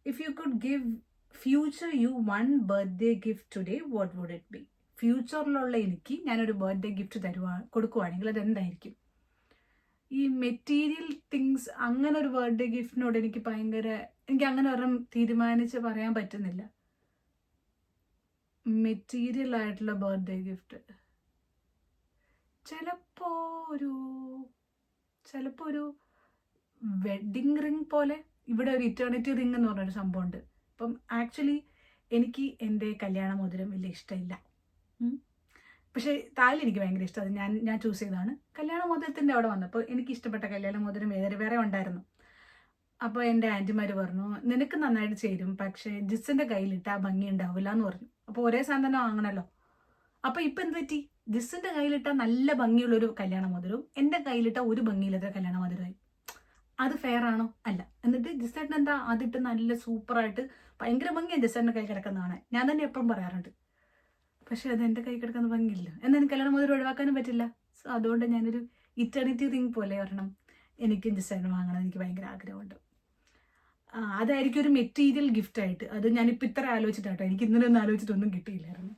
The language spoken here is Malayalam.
If you could give future you one birthday gift today what would it be? ഫ്യൂച്ചറിലുള്ള എനിക്ക് ഞാനൊരു ബർത്ത്ഡേ ഗിഫ്റ്റ് കൊടുക്കുവാണെങ്കിൽ അതെന്തായിരിക്കും? ഈ മെറ്റീരിയൽ തിങ്സ് അങ്ങനെ ഒരു ബർത്ത്ഡേ ഗിഫ്റ്റിനോട് എനിക്ക് അങ്ങനെ ഒരെണ്ണം തീരുമാനിച്ച് പറയാൻ പറ്റുന്നില്ല. മെറ്റീരിയൽ ആയിട്ടുള്ള ബർത്ത്ഡേ ഗിഫ്റ്റ് ചിലപ്പോ ഒരു വെഡിങ് റിംഗ് പോലെ. ഇവിടെ ഒരു ഇറ്റേണിറ്റി റിംഗ് എന്ന് പറഞ്ഞൊരു സംഭവമുണ്ട്. അപ്പം ആക്ച്വലി എനിക്ക് എൻ്റെ കല്യാണ മോതിരം വലിയ ഇഷ്ടമില്ല. പക്ഷേ താലി എനിക്ക് ഭയങ്കര ഇഷ്ടം. അത് ഞാൻ ചൂസ് ചെയ്തതാണ്. കല്യാണ മോതിരത്തിൻ്റെ അവിടെ വന്നപ്പോൾ എനിക്ക് ഇഷ്ടപ്പെട്ട കല്യാണ മോതിരം വേറെ ഉണ്ടായിരുന്നു. അപ്പോൾ എൻ്റെ ആൻറ്റിമാർ പറഞ്ഞു, നിനക്ക് നന്നായിട്ട് ചേരും, പക്ഷേ ജിസിൻ്റെ കയ്യിലിട്ട് ആ ഭംഗി ഉണ്ടാവില്ല എന്ന് പറഞ്ഞു. അപ്പോൾ ഒരേ സാധനം തന്നെ വാങ്ങണമല്ലോ. അപ്പോൾ ഇപ്പം എന്ത് പറ്റി? ജിസിൻ്റെ കയ്യിലിട്ട നല്ല ഭംഗിയുള്ളൊരു കല്യാണ മോതിരവും എൻ്റെ കയ്യിലിട്ട ഒരു ഭംഗിയില്ലാത്ത കല്യാണ മോതിരമായി. അത് ഫെയർ ആണോ? അല്ല. എന്നിട്ട് ജിസേട്ടൻ എന്താ അതിട്ട് നല്ല സൂപ്പറായിട്ട് ഭയങ്കര ഭംഗിയാണ് ജിസേട്ടൻ്റെ കൈ കിടക്കുന്നതാണ്. ഞാൻ തന്നെ എപ്പോഴും പറയാറുണ്ട്. പക്ഷെ അത് എൻ്റെ കൈ കിടക്കുന്ന ഭംഗിയില്ല. എന്നാൽ എനിക്ക് കല്യാണം മുതൽ ഒഴിവാക്കാനും പറ്റില്ല. സോ അതുകൊണ്ട് ഞാനൊരു ഇറ്റേണിറ്റി റിംഗ് പോലെ ഒരെണ്ണം എനിക്കും ജിസേട്ടൻ വാങ്ങണം എനിക്ക് ഭയങ്കര ആഗ്രഹമുണ്ട്. അതായിരിക്കും ഒരു മെറ്റീരിയൽ ഗിഫ്റ്റായിട്ട്. അത് ഞാനിപ്പോൾ ഇത്ര ആലോചിച്ചിട്ടാട്ടോ. എനിക്ക് ഇന്നലെ ഒന്നും ആലോചിച്ചിട്ടൊന്നും കിട്ടിയില്ലായിരുന്നു.